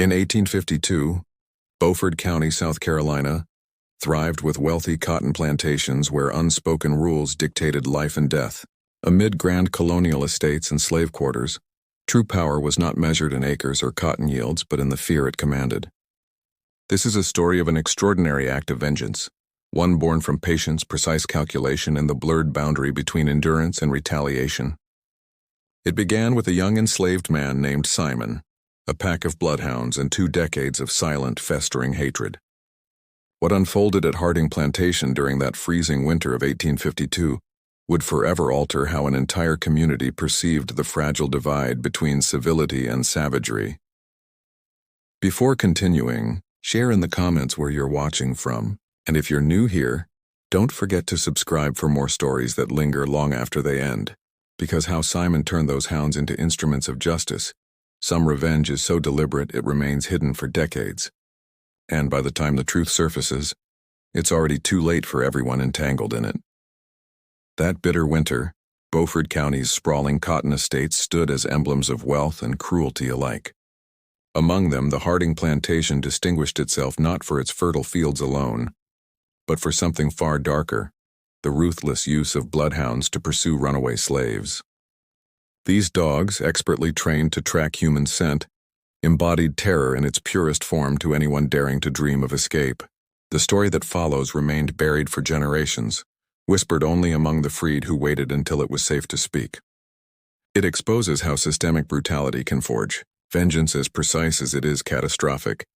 In 1852, Beaufort County, South Carolina, thrived with wealthy cotton plantations where unspoken rules dictated life and death. Amid grand colonial estates and slave quarters, true power was not measured in acres or cotton yields, but in the fear it commanded. This is a story of an extraordinary act of vengeance, one born from patience, precise calculation, and the blurred boundary between endurance and retaliation. It began with a young enslaved man named Simon, a pack of bloodhounds, and 2 decades of silent, festering hatred. What unfolded at Harding Plantation during that freezing winter of 1852 would forever alter how an entire community perceived the fragile divide between civility and savagery. Before continuing, share in the comments where you're watching from, and if you're new here, don't forget to subscribe for more stories that linger long after they end, because how Simon turned those hounds into instruments of justice, some revenge is so deliberate it remains hidden for decades. And by the time the truth surfaces, it's already too late for everyone entangled in it. That bitter winter, Beaufort County's sprawling cotton estates stood as emblems of wealth and cruelty alike. Among them, the Harding Plantation distinguished itself not for its fertile fields alone, but for something far darker, the ruthless use of bloodhounds to pursue runaway slaves. These dogs, expertly trained to track human scent, embodied terror in its purest form to anyone daring to dream of escape. The story that follows remained buried for generations, whispered only among the freed who waited until it was safe to speak. It exposes how systemic brutality can forge vengeance as precise as it is catastrophic.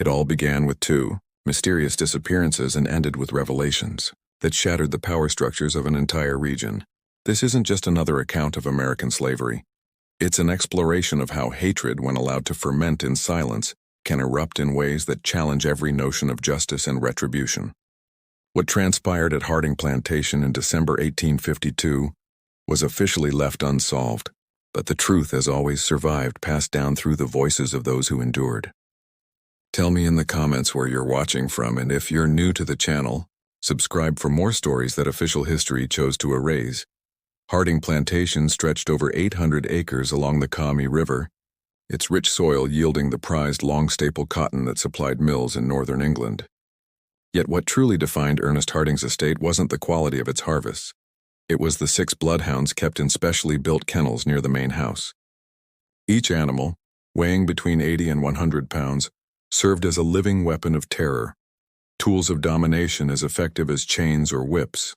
It all began with 2 mysterious disappearances and ended with revelations that shattered the power structures of an entire region. This isn't just another account of American slavery. It's an exploration of how hatred, when allowed to ferment in silence, can erupt in ways that challenge every notion of justice and retribution. What transpired at Harding Plantation in December 1852 was officially left unsolved, but the truth has always survived, passed down through the voices of those who endured. Tell me in the comments where you're watching from, and if you're new to the channel, subscribe for more stories that official history chose to erase. Harding Plantation stretched over 800 acres along the Kami River, its rich soil yielding the prized long-staple cotton that supplied mills in northern England. Yet what truly defined Ernest Harding's estate wasn't the quality of its harvests. It was the 6 bloodhounds kept in specially built kennels near the main house. Each animal, weighing between 80 and 100 pounds, served as a living weapon of terror, tools of domination as effective as chains or whips.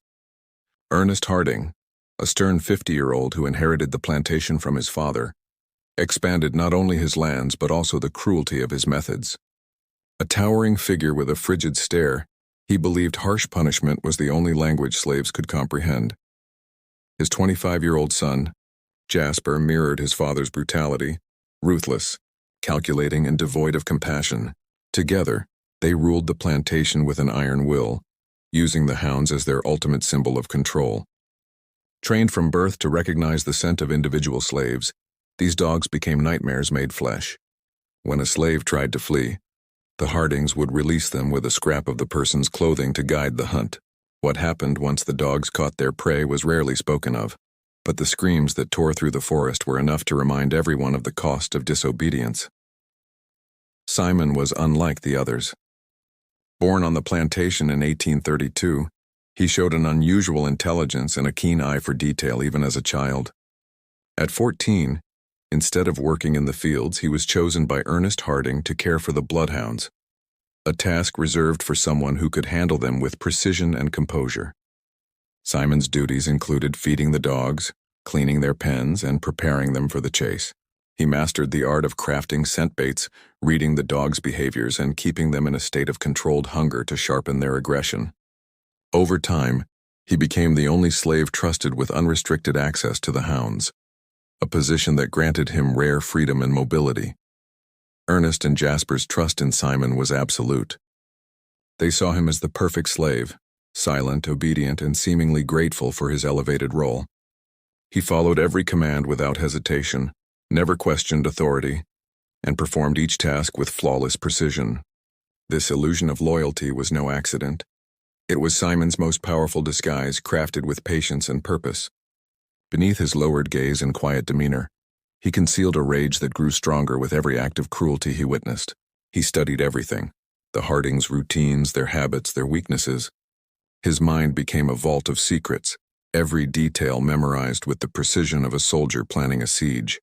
Ernest Harding, a stern 50-year-old who inherited the plantation from his father, expanded not only his lands but also the cruelty of his methods. A towering figure with a frigid stare, he believed harsh punishment was the only language slaves could comprehend. His 25-year-old son, Jasper, mirrored his father's brutality, ruthless, calculating, and devoid of compassion. Together, they ruled the plantation with an iron will, using the hounds as their ultimate symbol of control. Trained from birth to recognize the scent of individual slaves, these dogs became nightmares made flesh. When a slave tried to flee, the Hardings would release them with a scrap of the person's clothing to guide the hunt. What happened once the dogs caught their prey was rarely spoken of, but the screams that tore through the forest were enough to remind everyone of the cost of disobedience. Simon was unlike the others. Born on the plantation in 1832, he showed an unusual intelligence and a keen eye for detail even as a child. At 14, instead of working in the fields, he was chosen by Ernest Harding to care for the bloodhounds, a task reserved for someone who could handle them with precision and composure. Simon's duties included feeding the dogs, cleaning their pens, and preparing them for the chase. He mastered the art of crafting scent baits, reading the dogs' behaviors, and keeping them in a state of controlled hunger to sharpen their aggression. Over time, he became the only slave trusted with unrestricted access to the hounds, a position that granted him rare freedom and mobility. Ernest and Jasper's trust in Simon was absolute. They saw him as the perfect slave, silent, obedient, and seemingly grateful for his elevated role. He followed every command without hesitation, never questioned authority, and performed each task with flawless precision. This illusion of loyalty was no accident. It was Simon's most powerful disguise, crafted with patience and purpose. Beneath his lowered gaze and quiet demeanor, He concealed a rage that grew stronger with every act of cruelty he witnessed. He studied everything, the Hardings' routines, their habits, their weaknesses. His mind became a vault of secrets, every detail memorized with the precision of a soldier planning a siege.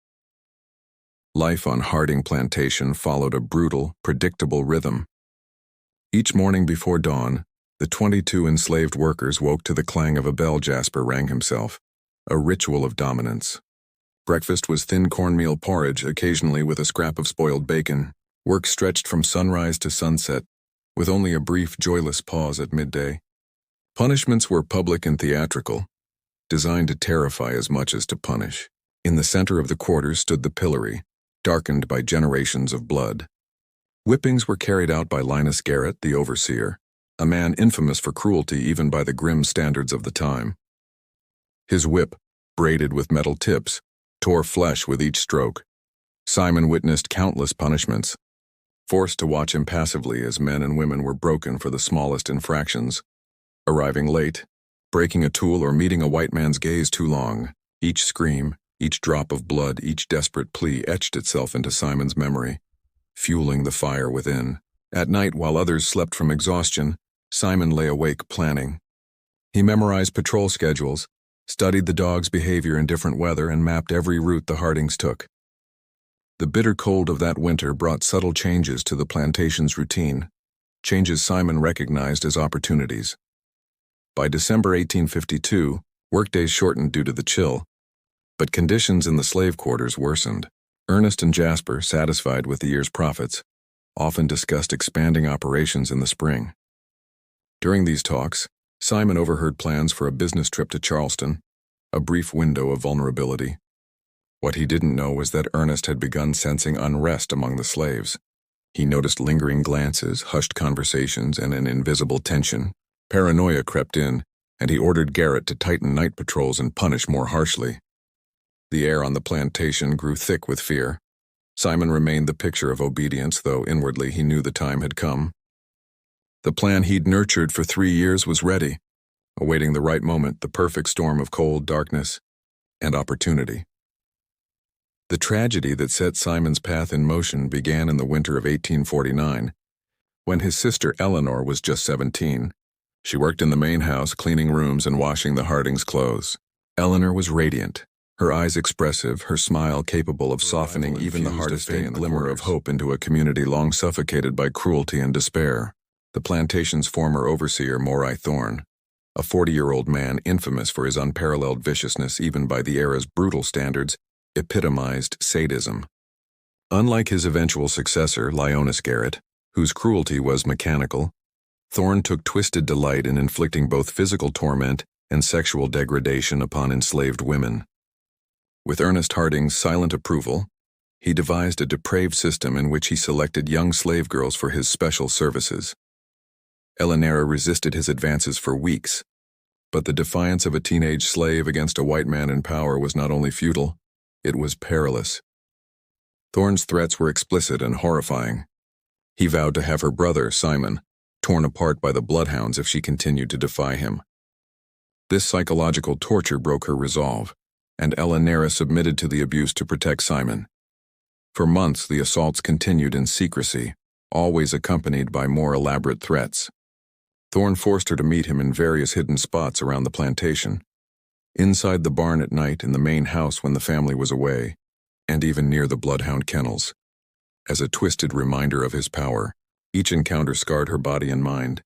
Life on Harding Plantation followed a brutal, predictable rhythm. Each morning before dawn, the 22 enslaved workers woke to the clang of a bell. Jasper rang himself, a ritual of dominance. Breakfast was thin cornmeal porridge, occasionally with a scrap of spoiled bacon. Work stretched from sunrise to sunset, with only a brief, joyless pause at midday. Punishments were public and theatrical, designed to terrify as much as to punish. In the center of the quarters stood the pillory, darkened by generations of blood. Whippings were carried out by Linus Garrett, the overseer, a man infamous for cruelty even by the grim standards of the time. His whip, braided with metal tips, tore flesh with each stroke. Simon witnessed countless punishments, forced to watch impassively as men and women were broken for the smallest infractions. Arriving late, breaking a tool, or meeting a white man's gaze too long, each scream, each drop of blood, each desperate plea etched itself into Simon's memory, fueling the fire within. At night, while others slept from exhaustion, Simon lay awake planning. He memorized patrol schedules, studied the dogs' behavior in different weather, and mapped every route the Hardings took. The bitter cold of that winter brought subtle changes to the plantation's routine, changes Simon recognized as opportunities. By December 1852, workdays shortened due to the chill, but conditions in the slave quarters worsened. Ernest and Jasper, satisfied with the year's profits, often discussed expanding operations in the spring. During these talks, Simon overheard plans for a business trip to Charleston, a brief window of vulnerability. What he didn't know was that Ernest had begun sensing unrest among the slaves. He noticed lingering glances, hushed conversations, and an invisible tension. Paranoia crept in, and he ordered Garrett to tighten night patrols and punish more harshly. The air on the plantation grew thick with fear. Simon remained the picture of obedience, though inwardly he knew the time had come. The plan he'd nurtured for 3 years was ready, awaiting the right moment, the perfect storm of cold, darkness, and opportunity. The tragedy that set Simon's path in motion began in the winter of 1849, when his sister Eleanor was just 17. She worked in the main house, cleaning rooms and washing the Hardings' clothes. Eleanor was radiant, her eyes expressive, her smile capable of softening even the hardest day, and glimmer of hope into a community long suffocated by cruelty and despair. The plantation's former overseer, Morai Thorne, a 40-year-old man infamous for his unparalleled viciousness even by the era's brutal standards, epitomized sadism. Unlike his eventual successor, Linus Garrett, whose cruelty was mechanical, Thorne took twisted delight in inflicting both physical torment and sexual degradation upon enslaved women. With Ernest Harding's silent approval, he devised a depraved system in which he selected young slave girls for his special services. Eleanor resisted his advances for weeks, but the defiance of a teenage slave against a white man in power was not only futile, it was perilous. Thorne's threats were explicit and horrifying. He vowed to have her brother, Simon, torn apart by the bloodhounds if she continued to defy him. This psychological torture broke her resolve, and Eleanor submitted to the abuse to protect Simon. For months, the assaults continued in secrecy, always accompanied by more elaborate threats. Thorne forced her to meet him in various hidden spots around the plantation, inside the barn at night, in the main house when the family was away, and even near the bloodhound kennels. As a twisted reminder of his power, each encounter scarred her body and mind.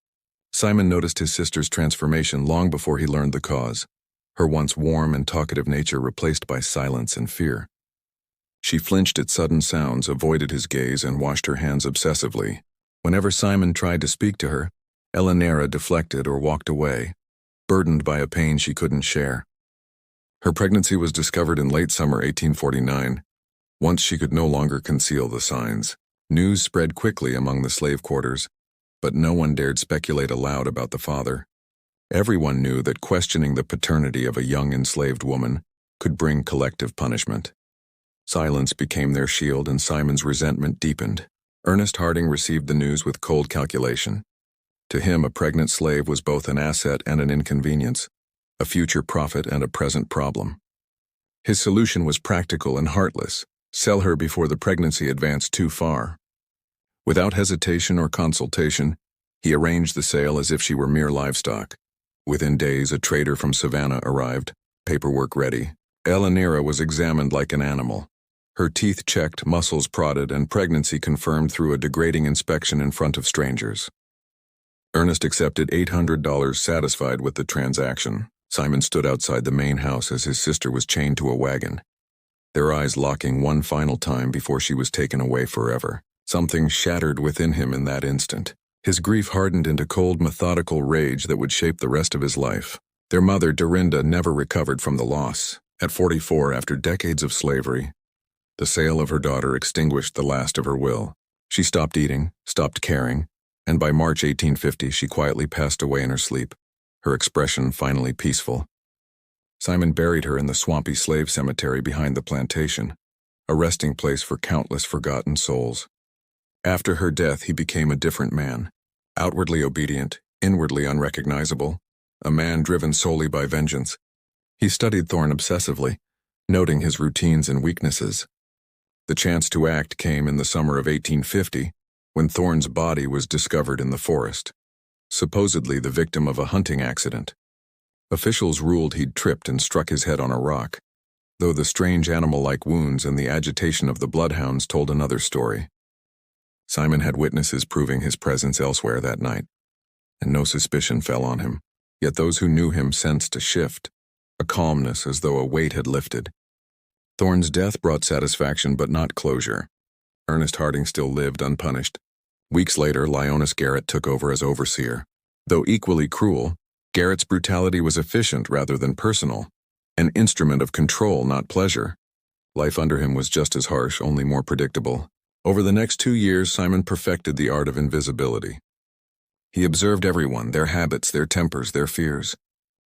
Simon noticed his sister's transformation long before he learned the cause, her once warm and talkative nature replaced by silence and fear. She flinched at sudden sounds, avoided his gaze, and washed her hands obsessively. Whenever Simon tried to speak to her, Eleanor deflected or walked away, burdened by a pain she couldn't share. Her pregnancy was discovered in late summer 1849. Once she could no longer conceal the signs. News spread quickly among the slave quarters, but no one dared speculate aloud about the father. Everyone knew that questioning the paternity of a young enslaved woman could bring collective punishment. Silence became their shield, and Simon's resentment deepened. Ernest Harding received the news with cold calculation. To him, a pregnant slave was both an asset and an inconvenience, a future profit and a present problem. His solution was practical and heartless: sell her before the pregnancy advanced too far. Without hesitation or consultation, he arranged the sale as if she were mere livestock. Within days, a trader from Savannah arrived, paperwork ready. Elanira was examined like an animal. Her teeth checked, muscles prodded, and pregnancy confirmed through a degrading inspection in front of strangers. Ernest accepted $800, satisfied with the transaction. Simon stood outside the main house as his sister was chained to a wagon, their eyes locking one final time before she was taken away forever. Something shattered within him in that instant. His grief hardened into cold, methodical rage that would shape the rest of his life. Their mother, Dorinda, never recovered from the loss. At 44, after decades of slavery, the sale of her daughter extinguished the last of her will. She stopped eating, stopped caring, and by March 1850 she quietly passed away in her sleep, her expression finally peaceful. Simon buried her in the swampy slave cemetery behind the plantation, a resting place for countless forgotten souls. After her death, he became a different man, outwardly obedient, inwardly unrecognizable, a man driven solely by vengeance. He studied Thorne obsessively, noting his routines and weaknesses. The chance to act came in the summer of 1850, when Thorne's body was discovered in the forest, supposedly the victim of a hunting accident. Officials ruled he'd tripped and struck his head on a rock, though the strange animal-like wounds and the agitation of the bloodhounds told another story. Simon had witnesses proving his presence elsewhere that night, and no suspicion fell on him. Yet those who knew him sensed a shift, a calmness as though a weight had lifted. Thorne's death brought satisfaction but not closure. Ernest Harding still lived unpunished. Weeks later, Leonis Garrett took over as overseer. Though equally cruel, Garrett's brutality was efficient rather than personal, an instrument of control, not pleasure. Life under him was just as harsh, only more predictable. Over the next 2 years, Simon perfected the art of invisibility. He observed everyone, their habits, their tempers, their fears.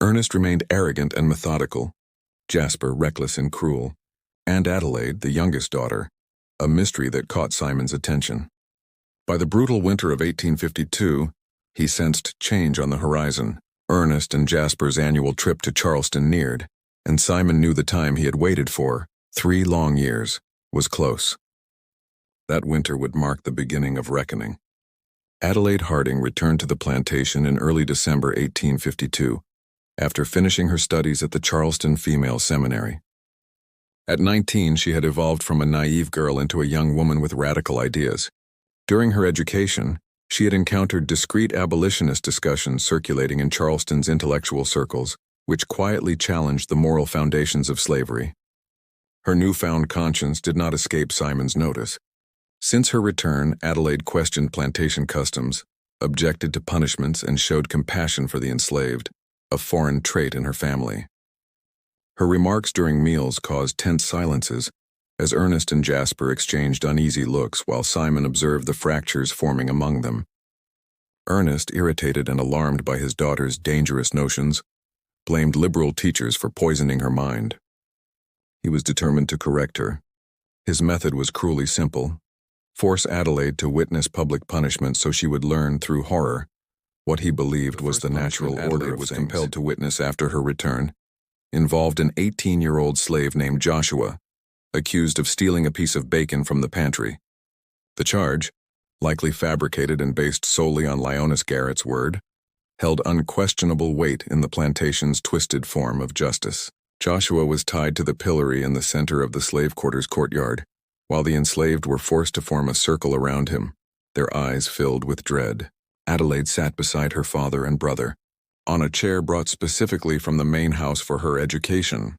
Ernest remained arrogant and methodical, Jasper reckless and cruel, and Adelaide, the youngest daughter, a mystery that caught Simon's attention. By the brutal winter of 1852, he sensed change on the horizon. Ernest and Jasper's annual trip to Charleston neared, and Simon knew the time he had waited for, 3 long years, was close. That winter would mark the beginning of reckoning. Adelaide Harding returned to the plantation in early December 1852, after finishing her studies at the Charleston Female Seminary. At 19, she had evolved from a naive girl into a young woman with radical ideas. During her education, she had encountered discreet abolitionist discussions circulating in Charleston's intellectual circles, which quietly challenged the moral foundations of slavery. Her newfound conscience did not escape Simon's notice. Since her return, Adelaide questioned plantation customs, objected to punishments, and showed compassion for the enslaved, a foreign trait in her family. Her remarks during meals caused tense silences, as Ernest and Jasper exchanged uneasy looks while Simon observed the fractures forming among them. Ernest, irritated and alarmed by his daughter's dangerous notions, blamed liberal teachers for poisoning her mind. He was determined to correct her. His method was cruelly simple: force Adelaide to witness public punishment so she would learn through horror what he believed was the natural order of things. Was compelled to witness after her return involved an 18-year-old slave named Joshua, accused of stealing a piece of bacon from the pantry. The charge, likely fabricated and based solely on Leonis Garrett's word, held unquestionable weight in the plantation's twisted form of justice. Joshua was tied to the pillory in the center of the slave quarters courtyard, while the enslaved were forced to form a circle around him, their eyes filled with dread. Adelaide sat beside her father and brother, on a chair brought specifically from the main house for her education.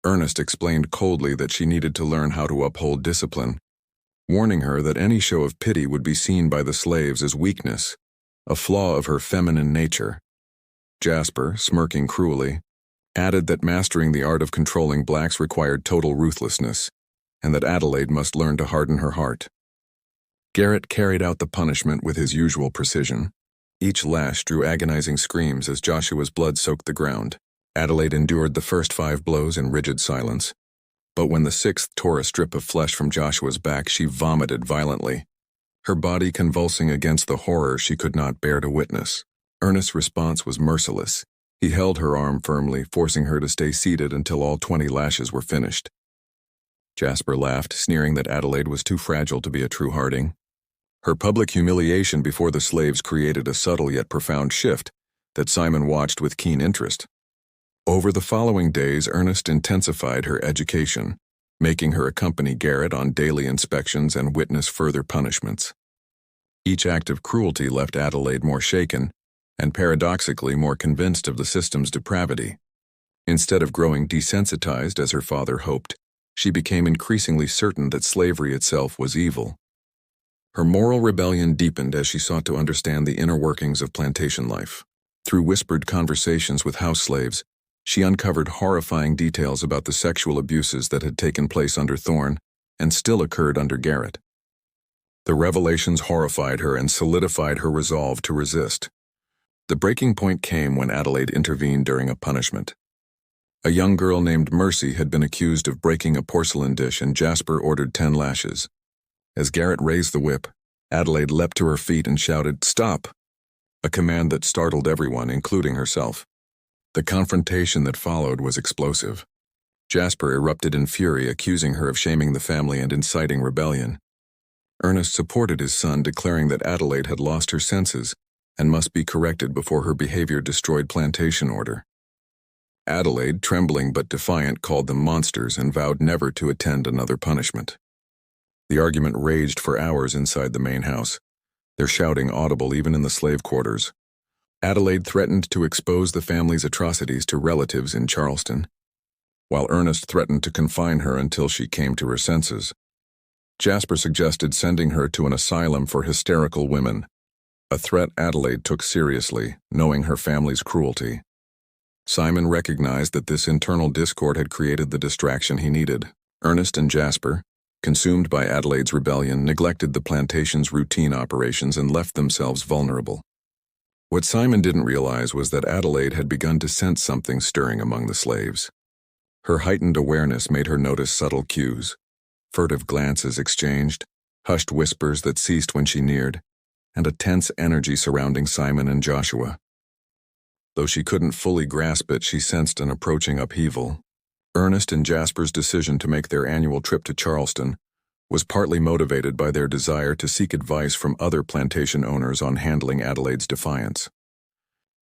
Ernest explained coldly that she needed to learn how to uphold discipline, warning her that any show of pity would be seen by the slaves as weakness, a flaw of her feminine nature. Jasper, smirking cruelly, added that mastering the art of controlling blacks required total ruthlessness, and that Adelaide must learn to harden her heart. Garrett carried out the punishment with his usual precision. Each lash drew agonizing screams as Joshua's blood soaked the ground. Adelaide endured the first 5 blows in rigid silence. But when the 6th tore a strip of flesh from Joshua's back, she vomited violently, her body convulsing against the horror she could not bear to witness. Ernest's response was merciless. He held her arm firmly, forcing her to stay seated until all 20 lashes were finished. Jasper laughed, sneering that Adelaide was too fragile to be a true Harding. Her public humiliation before the slaves created a subtle yet profound shift that Simon watched with keen interest. Over the following days, Ernest intensified her education, making her accompany Garrett on daily inspections and witness further punishments. Each act of cruelty left Adelaide more shaken, and paradoxically more convinced of the system's depravity. Instead of growing desensitized as her father hoped, she became increasingly certain that slavery itself was evil. Her moral rebellion deepened as she sought to understand the inner workings of plantation life. Through whispered conversations with house slaves, she uncovered horrifying details about the sexual abuses that had taken place under Thorne and still occurred under Garrett. The revelations horrified her and solidified her resolve to resist. The breaking point came when Adelaide intervened during a punishment. A young girl named Mercy had been accused of breaking a porcelain dish, and Jasper ordered 10 lashes. As Garrett raised the whip, Adelaide leapt to her feet and shouted, "Stop!" a command that startled everyone, including herself. The confrontation that followed was explosive. Jasper erupted in fury, accusing her of shaming the family and inciting rebellion. Ernest supported his son, declaring that Adelaide had lost her senses and must be corrected before her behavior destroyed plantation order. Adelaide, trembling but defiant, called them monsters and vowed never to attend another punishment. The argument raged for hours inside the main house, their shouting audible even in the slave quarters. Adelaide threatened to expose the family's atrocities to relatives in Charleston, while Ernest threatened to confine her until she came to her senses. Jasper suggested sending her to an asylum for hysterical women, a threat Adelaide took seriously, knowing her family's cruelty. Simon recognized that this internal discord had created the distraction he needed. Ernest and Jasper, consumed by Adelaide's rebellion, neglected the plantation's routine operations and left themselves vulnerable. What Simon didn't realize was that Adelaide had begun to sense something stirring among the slaves. Her heightened awareness made her notice subtle cues, furtive glances exchanged, hushed whispers that ceased when she neared, and a tense energy surrounding Simon and Joshua. Though she couldn't fully grasp it, she sensed an approaching upheaval. Ernest and Jasper's decision to make their annual trip to Charleston was partly motivated by their desire to seek advice from other plantation owners on handling Adelaide's defiance.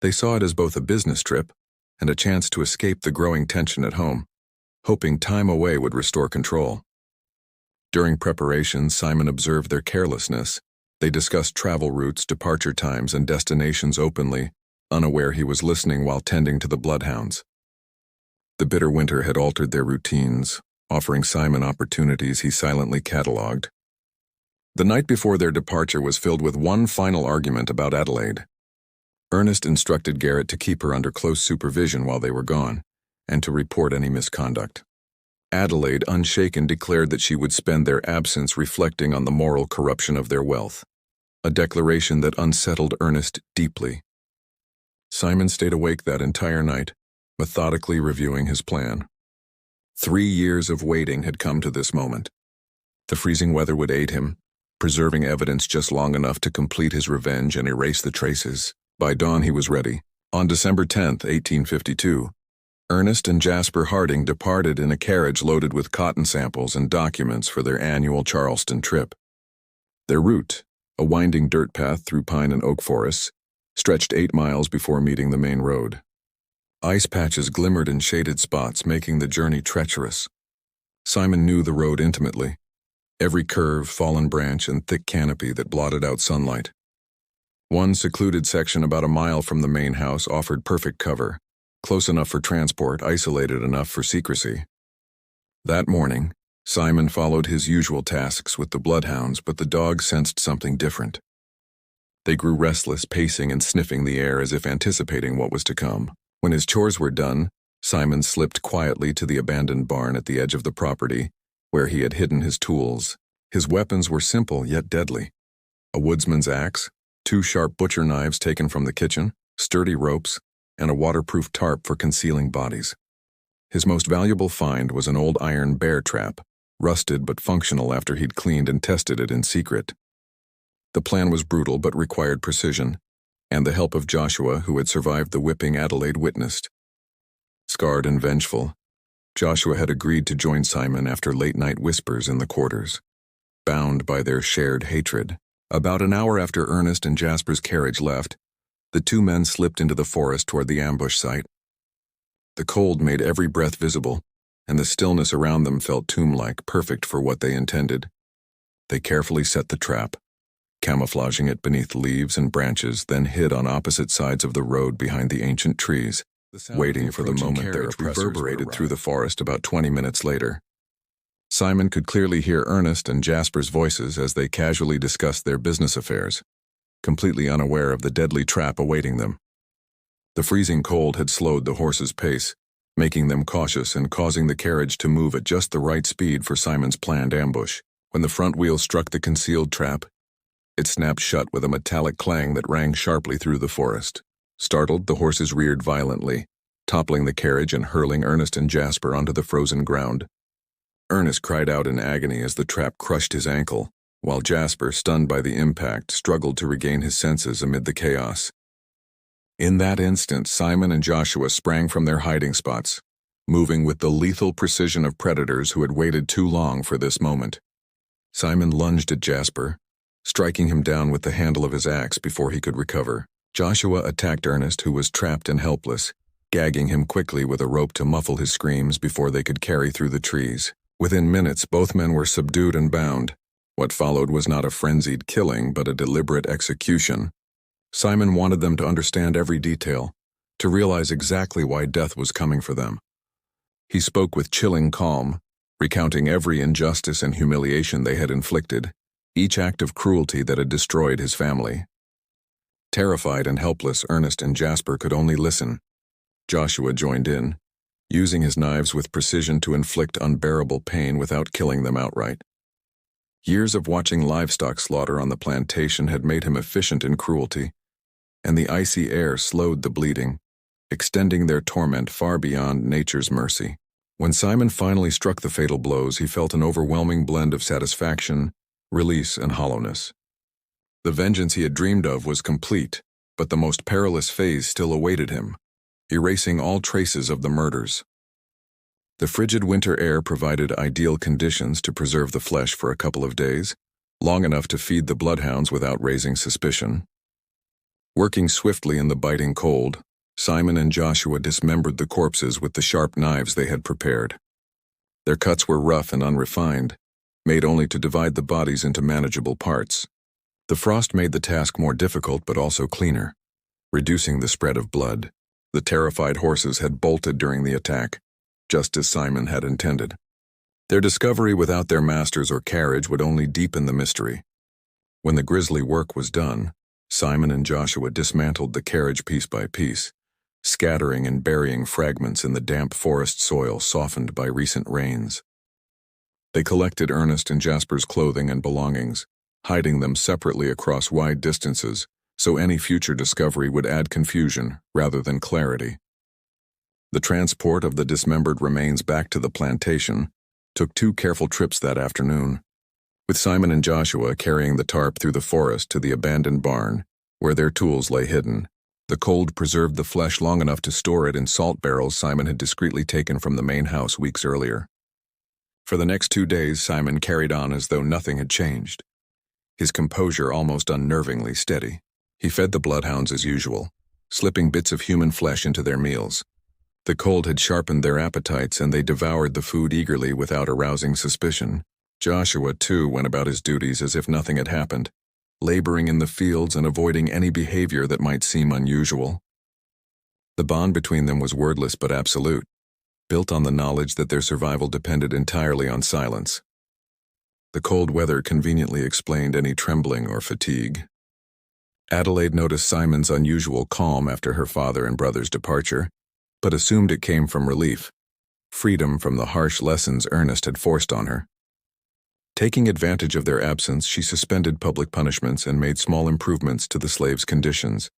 They saw it as both a business trip and a chance to escape the growing tension at home, hoping time away would restore control. During preparation, Simon observed their carelessness. They discussed travel routes, departure times, and destinations openly, unaware he was listening while tending to the bloodhounds. The bitter winter had altered their routines, offering Simon opportunities he silently catalogued. The night before their departure was filled with one final argument about Adelaide. Ernest instructed Garrett to keep her under close supervision while they were gone, and to report any misconduct. Adelaide, unshaken, declared that she would spend their absence reflecting on the moral corruption of their wealth, a declaration that unsettled Ernest deeply. Simon stayed awake that entire night, methodically reviewing his plan. 3 years of waiting had come to this moment. The freezing weather would aid him, preserving evidence just long enough to complete his revenge and erase the traces. By dawn he was ready. On December 10, 1852, Ernest and Jasper Harding departed in a carriage loaded with cotton samples and documents for their annual Charleston trip. Their route, a winding dirt path through pine and oak forests, stretched 8 miles before meeting the main road. Ice patches glimmered in shaded spots, making the journey treacherous. Simon knew the road intimately, every curve, fallen branch, and thick canopy that blotted out sunlight. One secluded section about a mile from the main house offered perfect cover, close enough for transport, isolated enough for secrecy. That morning, Simon followed his usual tasks with the bloodhounds, but the dogs sensed something different. They grew restless, pacing and sniffing the air as if anticipating what was to come. When his chores were done, Simon slipped quietly to the abandoned barn at the edge of the property, where he had hidden his tools. His weapons were simple yet deadly: a woodsman's axe, 2 sharp butcher knives taken from the kitchen, sturdy ropes, and a waterproof tarp for concealing bodies. His most valuable find was an old iron bear trap, rusted but functional after he'd cleaned and tested it in secret. The plan was brutal but required precision, and the help of Joshua, who had survived the whipping Adelaide witnessed. Scarred and vengeful, Joshua had agreed to join Simon after late-night whispers in the quarters. Bound by their shared hatred, about an hour after Ernest and Jasper's carriage left, the two men slipped into the forest toward the ambush site. The cold made every breath visible, and the stillness around them felt tomb-like, perfect for what they intended. They carefully set the trap, camouflaging it beneath leaves and branches, then hid on opposite sides of the road behind the ancient trees, waiting for the moment their oppressors reverberated through the forest about 20 minutes later. Simon could clearly hear Ernest and Jasper's voices as they casually discussed their business affairs, completely unaware of the deadly trap awaiting them. The freezing cold had slowed the horses' pace, making them cautious and causing the carriage to move at just the right speed for Simon's planned ambush. When the front wheel struck the concealed trap, it snapped shut with a metallic clang that rang sharply through the forest. Startled, the horses reared violently, toppling the carriage and hurling Ernest and Jasper onto the frozen ground. Ernest cried out in agony as the trap crushed his ankle, while Jasper, stunned by the impact, struggled to regain his senses amid the chaos. In that instant, Simon and Joshua sprang from their hiding spots, moving with the lethal precision of predators who had waited too long for this moment. Simon lunged at Jasper, striking him down with the handle of his axe before he could recover. Joshua attacked Ernest, who was trapped and helpless, gagging him quickly with a rope to muffle his screams before they could carry through the trees. Within minutes, both men were subdued and bound. What followed was not a frenzied killing, but a deliberate execution. Simon wanted them to understand every detail, to realize exactly why death was coming for them. He spoke with chilling calm, recounting every injustice and humiliation they had inflicted, each act of cruelty that had destroyed his family. Terrified and helpless, Ernest and Jasper could only listen. Joshua joined in, using his knives with precision to inflict unbearable pain without killing them outright. Years of watching livestock slaughter on the plantation had made him efficient in cruelty, and the icy air slowed the bleeding, extending their torment far beyond nature's mercy. When Simon finally struck the fatal blows, he felt an overwhelming blend of satisfaction, release, and hollowness. The vengeance he had dreamed of was complete, but the most perilous phase still awaited him, erasing all traces of the murders. The frigid winter air provided ideal conditions to preserve the flesh for a couple of days, long enough to feed the bloodhounds without raising suspicion. Working swiftly in the biting cold, Simon and Joshua dismembered the corpses with the sharp knives they had prepared. Their cuts were rough and unrefined, made only to divide the bodies into manageable parts. The frost made the task more difficult but also cleaner, reducing the spread of blood. The terrified horses had bolted during the attack, just as Simon had intended. Their discovery without their masters or carriage would only deepen the mystery. When the grisly work was done, Simon and Joshua dismantled the carriage piece by piece, scattering and burying fragments in the damp forest soil softened by recent rains. They collected Ernest and Jasper's clothing and belongings, hiding them separately across wide distances, so any future discovery would add confusion rather than clarity. The transport of the dismembered remains back to the plantation took 2 careful trips that afternoon, with Simon and Joshua carrying the tarp through the forest to the abandoned barn, where their tools lay hidden. The cold preserved the flesh long enough to store it in salt barrels Simon had discreetly taken from the main house weeks earlier. For the next 2 days, Simon carried on as though nothing had changed, his composure almost unnervingly steady. He fed the bloodhounds as usual, slipping bits of human flesh into their meals. The cold had sharpened their appetites, and they devoured the food eagerly without arousing suspicion. Joshua, too, went about his duties as if nothing had happened, laboring in the fields and avoiding any behavior that might seem unusual. The bond between them was wordless but absolute, built on the knowledge that their survival depended entirely on silence. The cold weather conveniently explained any trembling or fatigue. Adelaide noticed Simon's unusual calm after her father and brother's departure, but assumed it came from relief, freedom from the harsh lessons Ernest had forced on her. Taking advantage of their absence, she suspended public punishments and made small improvements to the slaves' conditions,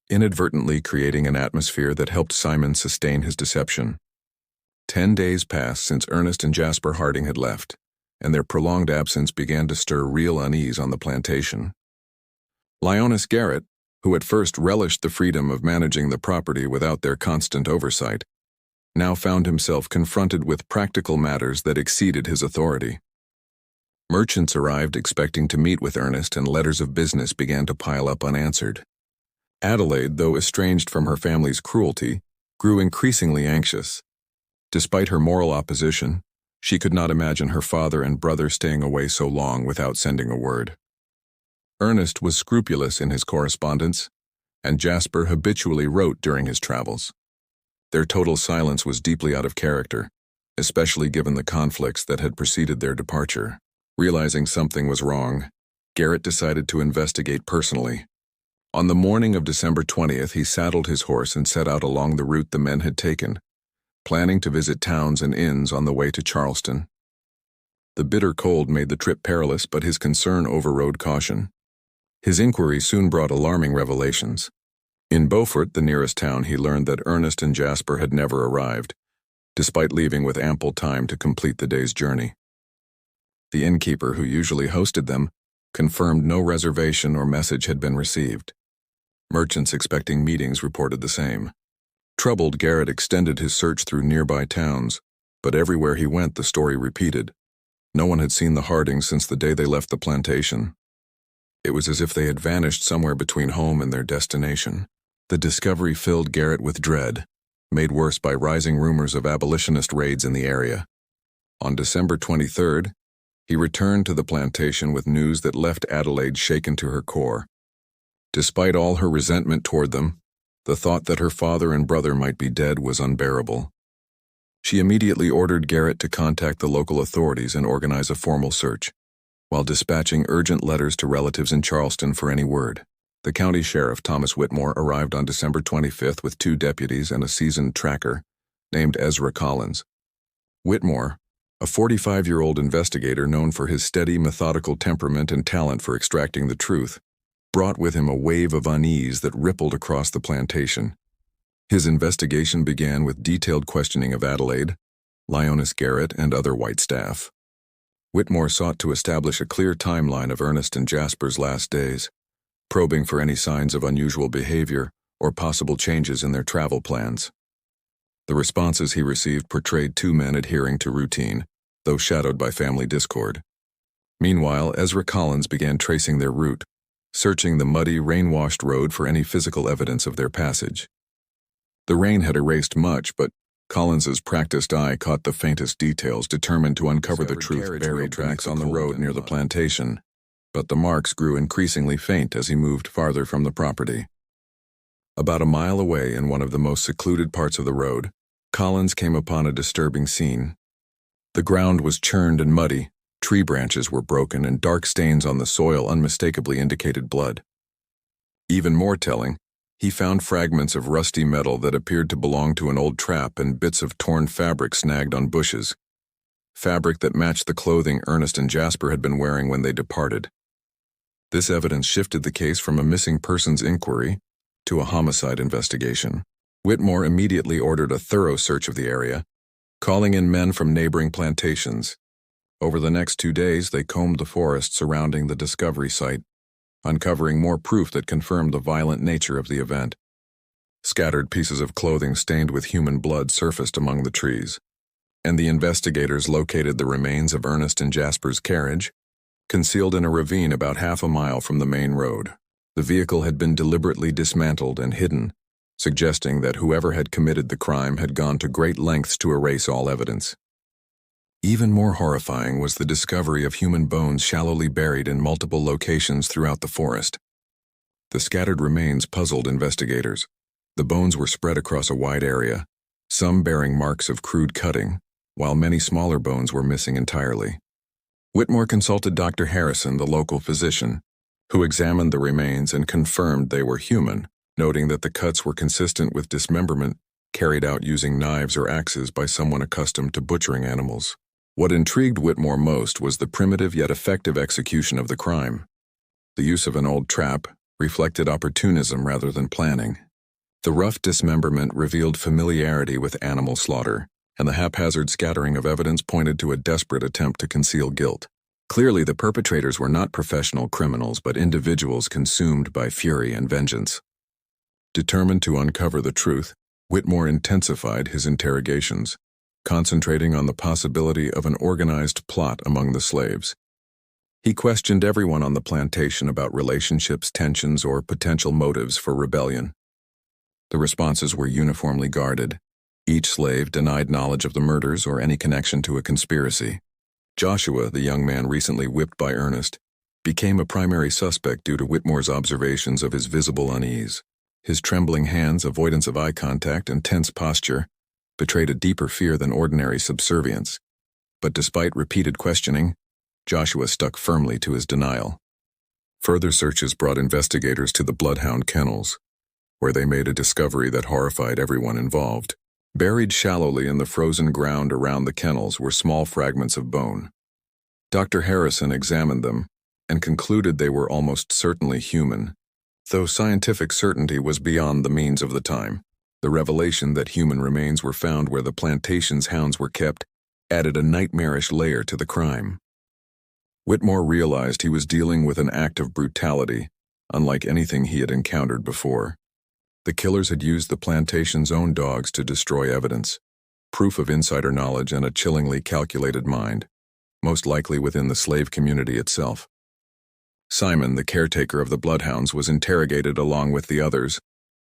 inadvertently creating an atmosphere that helped Simon sustain his deception. 10 days passed since Ernest and Jasper Harding had left, and their prolonged absence began to stir real unease on the plantation. Lioness Garrett, who at first relished the freedom of managing the property without their constant oversight, now found himself confronted with practical matters that exceeded his authority. Merchants arrived expecting to meet with Ernest, and letters of business began to pile up unanswered. Adelaide, though estranged from her family's cruelty, grew increasingly anxious. Despite her moral opposition, she could not imagine her father and brother staying away so long without sending a word. Ernest was scrupulous in his correspondence, and Jasper habitually wrote during his travels. Their total silence was deeply out of character, especially given the conflicts that had preceded their departure. Realizing something was wrong, Garrett decided to investigate personally. On the morning of December 20th, he saddled his horse and set out along the route the men had taken, planning to visit towns and inns on the way to Charleston. The bitter cold made the trip perilous, but his concern overrode caution. His inquiry soon brought alarming revelations. In Beaufort, the nearest town, he learned that Ernest and Jasper had never arrived, despite leaving with ample time to complete the day's journey. The innkeeper who usually hosted them confirmed no reservation or message had been received. Merchants expecting meetings reported the same. Troubled, Garrett extended his search through nearby towns, but everywhere he went the story repeated. No one had seen the Hardings since the day they left the plantation. It was as if they had vanished somewhere between home and their destination. The discovery filled Garrett with dread, made worse by rising rumors of abolitionist raids in the area. On December 23rd, he returned to the plantation with news that left Adelaide shaken to her core. Despite all her resentment toward them, the thought that her father and brother might be dead was unbearable. She immediately ordered Garrett to contact the local authorities and organize a formal search, while dispatching urgent letters to relatives in Charleston for any word. The county sheriff, Thomas Whitmore, arrived on December 25th with 2 deputies and a seasoned tracker named Ezra Collins. Whitmore, a 45-year-old investigator known for his steady, methodical temperament and talent for extracting the truth, brought with him a wave of unease that rippled across the plantation. His investigation began with detailed questioning of Adelaide, Lioness Garrett, and other white staff. Whitmore sought to establish a clear timeline of Ernest and Jasper's last days, probing for any signs of unusual behavior or possible changes in their travel plans. The responses he received portrayed 2 men adhering to routine, though shadowed by family discord. Meanwhile, Ezra Collins began tracing their route, searching the muddy, rain-washed road for any physical evidence of their passage. The rain had erased much, but Collins's practiced eye caught the faintest details, determined to uncover the truth. Buried tracks on the road near the plantation, but the marks grew increasingly faint as he moved farther from the property. About a mile away, in one of the most secluded parts of the road, Collins came upon a disturbing scene. The ground was churned and muddy, tree branches were broken, and dark stains on the soil unmistakably indicated blood. Even more telling, he found fragments of rusty metal that appeared to belong to an old trap and bits of torn fabric snagged on bushes, fabric that matched the clothing Ernest and Jasper had been wearing when they departed. This evidence shifted the case from a missing persons inquiry to a homicide investigation. Whitmore immediately ordered a thorough search of the area, calling in men from neighboring plantations. Over the next 2 days, they combed the forest surrounding the discovery site, uncovering more proof that confirmed the violent nature of the event. Scattered pieces of clothing stained with human blood surfaced among the trees, and the investigators located the remains of Ernest and Jasper's carriage, concealed in a ravine about half a mile from the main road. The vehicle had been deliberately dismantled and hidden, suggesting that whoever had committed the crime had gone to great lengths to erase all evidence. Even more horrifying was the discovery of human bones shallowly buried in multiple locations throughout the forest. The scattered remains puzzled investigators. The bones were spread across a wide area, some bearing marks of crude cutting, while many smaller bones were missing entirely. Whitmore consulted Dr. Harrison, the local physician, who examined the remains and confirmed they were human, noting that the cuts were consistent with dismemberment carried out using knives or axes by someone accustomed to butchering animals. What intrigued Whitmore most was the primitive yet effective execution of the crime. The use of an old trap reflected opportunism rather than planning. The rough dismemberment revealed familiarity with animal slaughter, and the haphazard scattering of evidence pointed to a desperate attempt to conceal guilt. Clearly, the perpetrators were not professional criminals but individuals consumed by fury and vengeance. Determined to uncover the truth, Whitmore intensified his interrogations, concentrating on the possibility of an organized plot among the slaves. He questioned everyone on the plantation about relationships, tensions, or potential motives for rebellion. The responses were uniformly guarded. Each slave denied knowledge of the murders or any connection to a conspiracy. Joshua, the young man recently whipped by Ernest, became a primary suspect due to Whitmore's observations of his visible unease. His trembling hands, avoidance of eye contact, and tense posture betrayed a deeper fear than ordinary subservience. But despite repeated questioning, Joshua stuck firmly to his denial. Further searches brought investigators to the Bloodhound kennels, where they made a discovery that horrified everyone involved. Buried shallowly in the frozen ground around the kennels were small fragments of bone. Dr. Harrison examined them and concluded they were almost certainly human, though scientific certainty was beyond the means of the time. The revelation that human remains were found where the plantation's hounds were kept added a nightmarish layer to the crime. Whitmore realized he was dealing with an act of brutality, unlike anything he had encountered before. The killers had used the plantation's own dogs to destroy evidence, proof of insider knowledge and a chillingly calculated mind, most likely within the slave community itself. Simon, the caretaker of the Bloodhounds, was interrogated along with the others,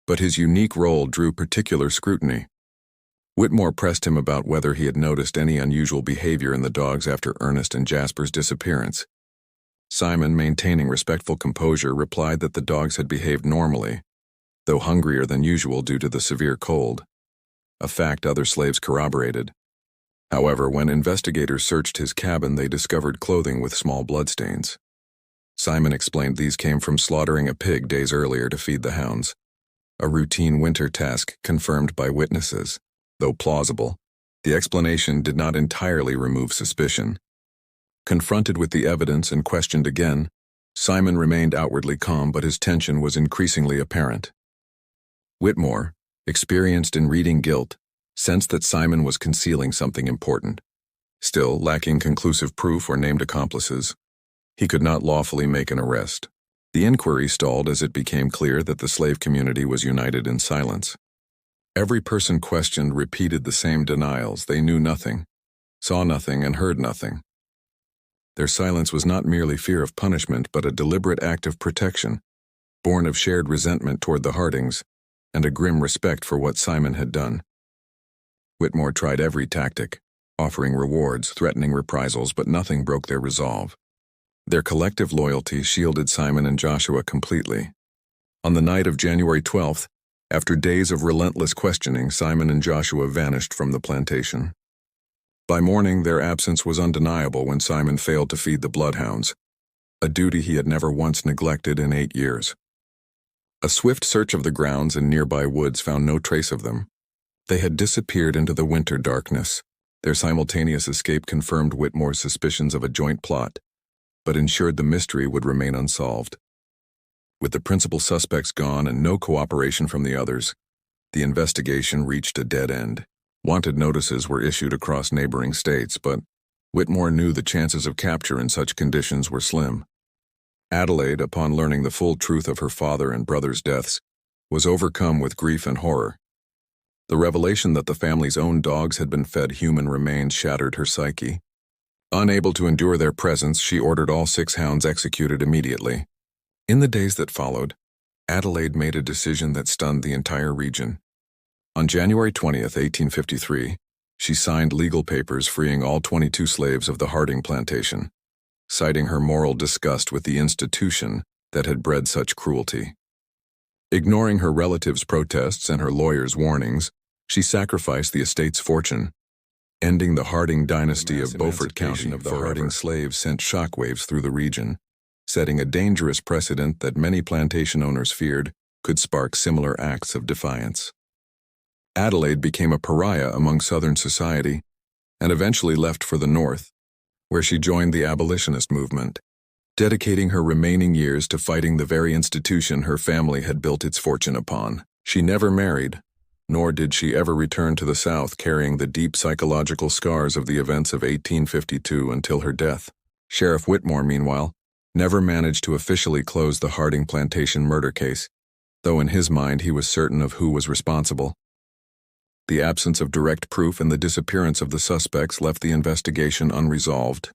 but his unique role drew particular scrutiny. Whitmore pressed him about whether he had noticed any unusual behavior in the dogs after Ernest and Jasper's disappearance. Simon, maintaining respectful composure, replied that the dogs had behaved normally, though hungrier than usual due to the severe cold, a fact other slaves corroborated. However, when investigators searched his cabin, they discovered clothing with small bloodstains. Simon explained these came from slaughtering a pig days earlier to feed the hounds, a routine winter task confirmed by witnesses. Though plausible, the explanation did not entirely remove suspicion. Confronted with the evidence and questioned again, Simon remained outwardly calm, but his tension was increasingly apparent. Whitmore, experienced in reading guilt, sensed that Simon was concealing something important. Still, lacking conclusive proof or named accomplices, he could not lawfully make an arrest. The inquiry stalled as it became clear that the slave community was united in silence. Every person questioned repeated the same denials. They knew nothing, saw nothing, and heard nothing. Their silence was not merely fear of punishment, but a deliberate act of protection, born of shared resentment toward the Hardings and a grim respect for what Simon had done. Whitmore tried every tactic, offering rewards, threatening reprisals, but nothing broke their resolve. Their collective loyalty shielded Simon and Joshua completely. On the night of January 12th, after days of relentless questioning, Simon and Joshua vanished from the plantation. By morning, their absence was undeniable when Simon failed to feed the Bloodhounds, a duty he had never once neglected in 8 years. A swift search of the grounds and nearby woods found no trace of them. They had disappeared into the winter darkness. Their simultaneous escape confirmed Whitmore's suspicions of a joint plot, but ensured the mystery would remain unsolved. With the principal suspects gone and no cooperation from the others, the investigation reached a dead end. Wanted notices were issued across neighboring states, but Whitmore knew the chances of capture in such conditions were slim. Adelaide, upon learning the full truth of her father and brother's deaths, was overcome with grief and horror. The revelation that the family's own dogs had been fed human remains shattered her psyche. Unable to endure their presence, she ordered all 6 hounds executed immediately. In the days that followed, Adelaide made a decision that stunned the entire region. On January 20th, 1853, she signed legal papers freeing all 22 slaves of the Harding plantation, citing her moral disgust with the institution that had bred such cruelty. Ignoring her relatives' protests and her lawyers' warnings, she sacrificed the estate's fortune. Ending the Harding dynasty of Beaufort County, the Harding slaves sent shockwaves through the region, setting a dangerous precedent that many plantation owners feared could spark similar acts of defiance. Adelaide became a pariah among Southern society and eventually left for the North, where she joined the abolitionist movement, dedicating her remaining years to fighting the very institution her family had built its fortune upon. She never married, nor did she ever return to the South carrying the deep psychological scars of the events of 1852 until her death. Sheriff Whitmore, meanwhile, never managed to officially close the Harding plantation murder case, though in his mind he was certain of who was responsible. The absence of direct proof and the disappearance of the suspects left the investigation unresolved.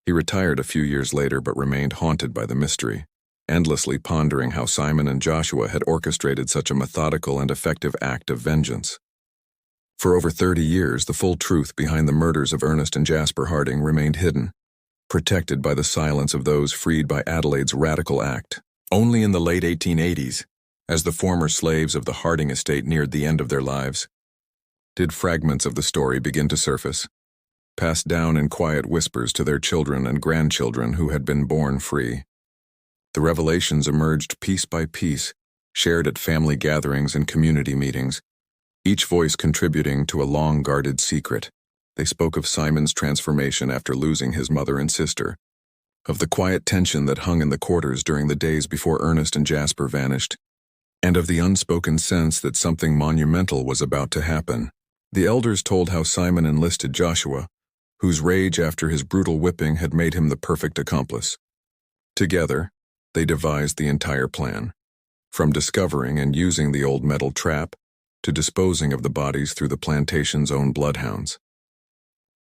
He retired a few years later but remained haunted by the mystery, endlessly pondering how Simon and Joshua had orchestrated such a methodical and effective act of vengeance. For over 30 years, the full truth behind the murders of Ernest and Jasper Harding remained hidden, protected by the silence of those freed by Adelaide's radical act. Only in the late 1880s, as the former slaves of the Harding estate neared the end of their lives, did fragments of the story begin to surface, passed down in quiet whispers to their children and grandchildren who had been born free. The revelations emerged piece by piece, shared at family gatherings and community meetings, each voice contributing to a long-guarded secret. They spoke of Simon's transformation after losing his mother and sister, of the quiet tension that hung in the quarters during the days before Ernest and Jasper vanished, and of the unspoken sense that something monumental was about to happen. The elders told how Simon enlisted Joshua, whose rage after his brutal whipping had made him the perfect accomplice. Together, they devised the entire plan, from discovering and using the old metal trap to disposing of the bodies through the plantation's own bloodhounds.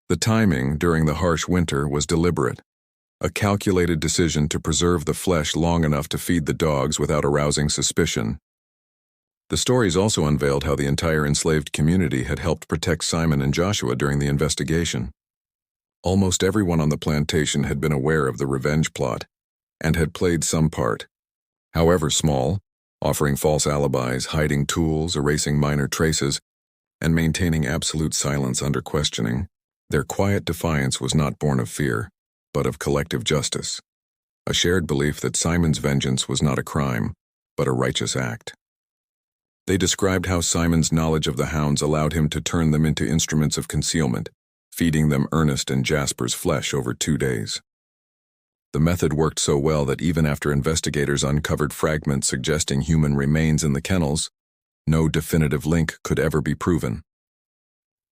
The timing during the harsh winter was deliberate, a calculated decision to preserve the flesh long enough to feed the dogs without arousing suspicion. The stories also unveiled how the entire enslaved community had helped protect Simon and Joshua during the investigation. Almost everyone on the plantation had been aware of the revenge plot and had played some part, however small, offering false alibis, hiding tools, erasing minor traces, and maintaining absolute silence under questioning. Their quiet defiance was not born of fear, but of collective justice, a shared belief that Simon's vengeance was not a crime, but a righteous act. They described how Simon's knowledge of the Hounds allowed him to turn them into instruments of concealment, feeding them Ernest and Jasper's flesh over 2 days. The method worked so well that even after investigators uncovered fragments suggesting human remains in the kennels, no definitive link could ever be proven.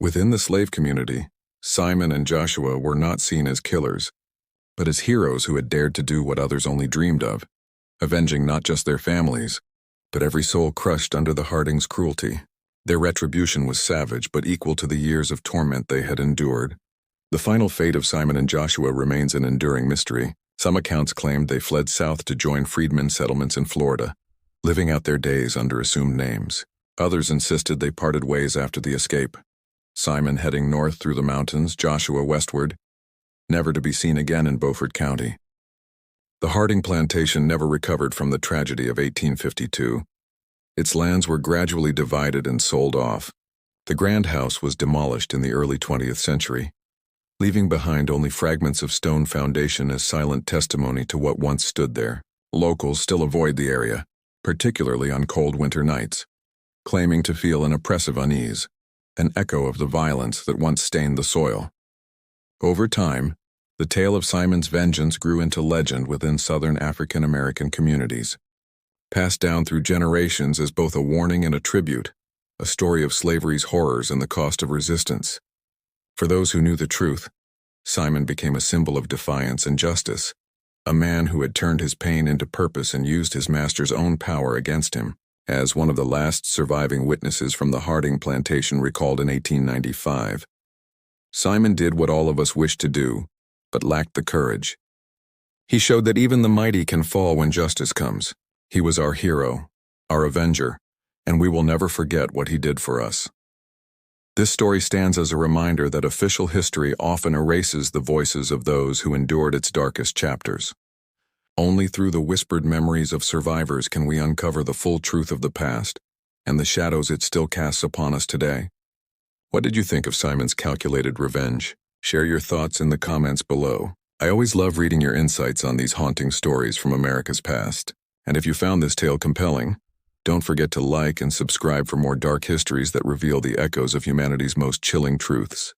Within the slave community, Simon and Joshua were not seen as killers, but as heroes who had dared to do what others only dreamed of, avenging not just their families, but every soul crushed under the Hardings' cruelty. Their retribution was savage but equal to the years of torment they had endured. The final fate of Simon and Joshua remains an enduring mystery. Some accounts claimed they fled south to join freedmen settlements in Florida, living out their days under assumed names. Others insisted they parted ways after the escape, Simon heading north through the mountains, Joshua westward, never to be seen again in Beaufort County. The Harding plantation never recovered from the tragedy of 1852. Its lands were gradually divided and sold off. The grand house was demolished in the early 20th century, leaving behind only fragments of stone foundation as silent testimony to what once stood there. Locals still avoid the area, particularly on cold winter nights, claiming to feel an oppressive unease, an echo of the violence that once stained the soil. Over time, the tale of Simon's vengeance grew into legend within Southern African American communities, passed down through generations as both a warning and a tribute, a story of slavery's horrors and the cost of resistance. For those who knew the truth, Simon became a symbol of defiance and justice, a man who had turned his pain into purpose and used his master's own power against him. As one of the last surviving witnesses from the Harding plantation recalled in 1895, Simon did what all of us wish to do, but lacked the courage. He showed that even the mighty can fall when justice comes. He was our hero, our avenger, and we will never forget what he did for us. This story stands as a reminder that official history often erases the voices of those who endured its darkest chapters. Only through the whispered memories of survivors can we uncover the full truth of the past and the shadows it still casts upon us today. What did you think of Simon's calculated revenge? Share your thoughts in the comments below. I always love reading your insights on these haunting stories from America's past. And if you found this tale compelling, don't forget to like and subscribe for more dark histories that reveal the echoes of humanity's most chilling truths.